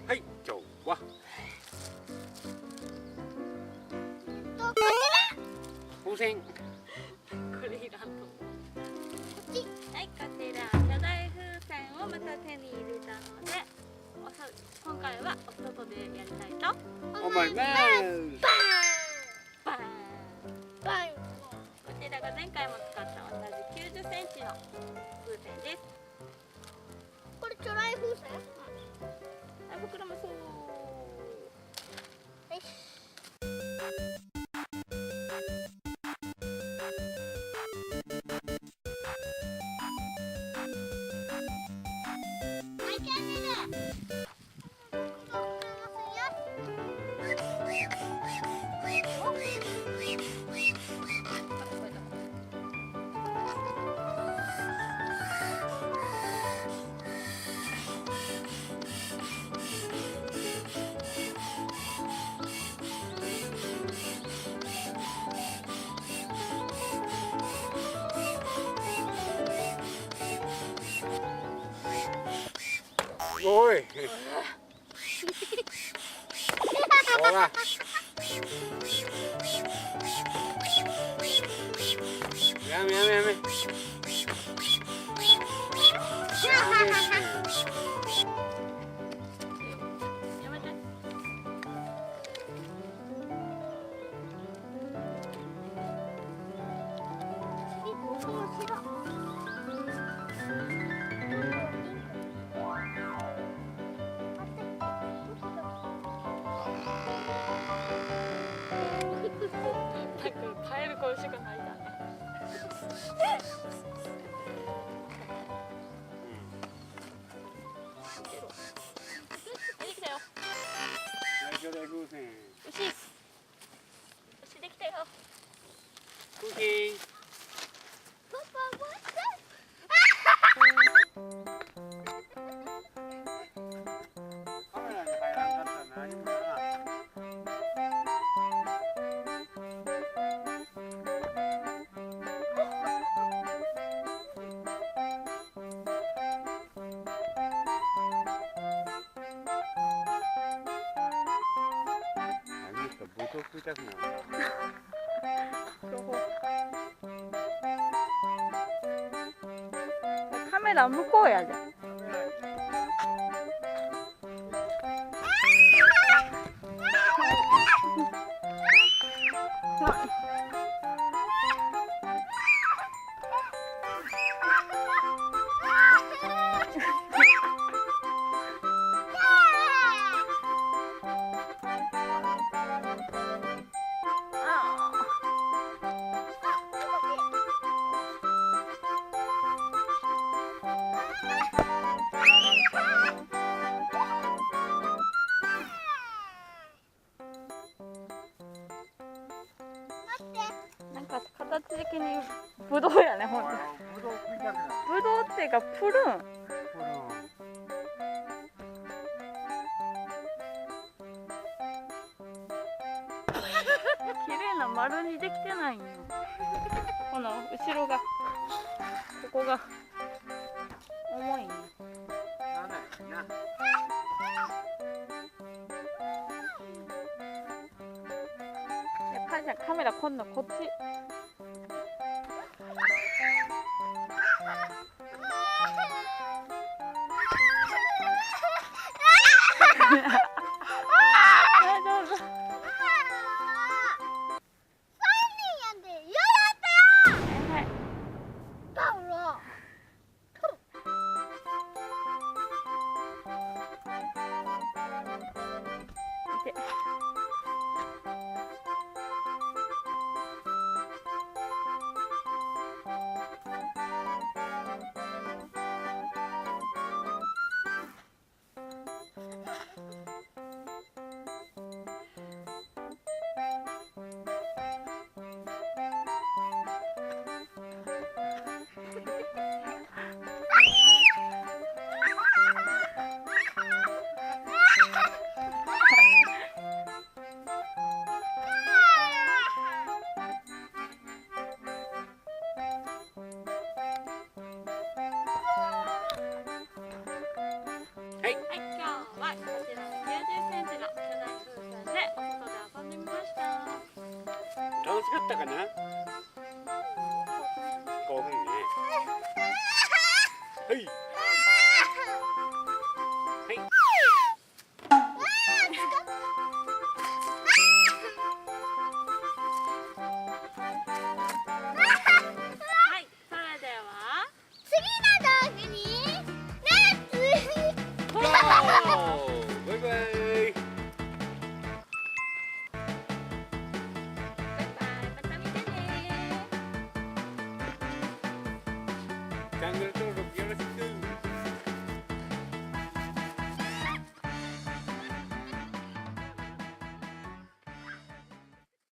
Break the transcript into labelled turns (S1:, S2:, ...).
S1: はい、今日は風船。
S2: これいらんと思う。はい、こちら巨大風船をまた手に入れたので、今回はお外でやりたいと
S1: 思います。
S2: バーンバーン。こちらが前回も使った同じ90センチの風船です。
S3: これ巨大風船？
S2: はい、膨らまそう。
S3: よし。
S1: おい。ほら。やめ。
S2: 耐える声しかないだね。できたよ。
S1: 巨大風船。
S2: 牛できたよ。
S1: 風船。カメラに入らんかったら何もな。ぶどう食いたくなるな。
S2: カメラ向こうやで。なんか形的にブドウやね、ほんと。
S1: ぶどう食いたくなる。
S2: ブドウっていうかプルーン。綺麗な丸にできてないんよ。この後ろが、ここが重いんよ。母ちゃんカメラ今度こっち。
S1: ったかな。興奮ね。はい。チャンネル登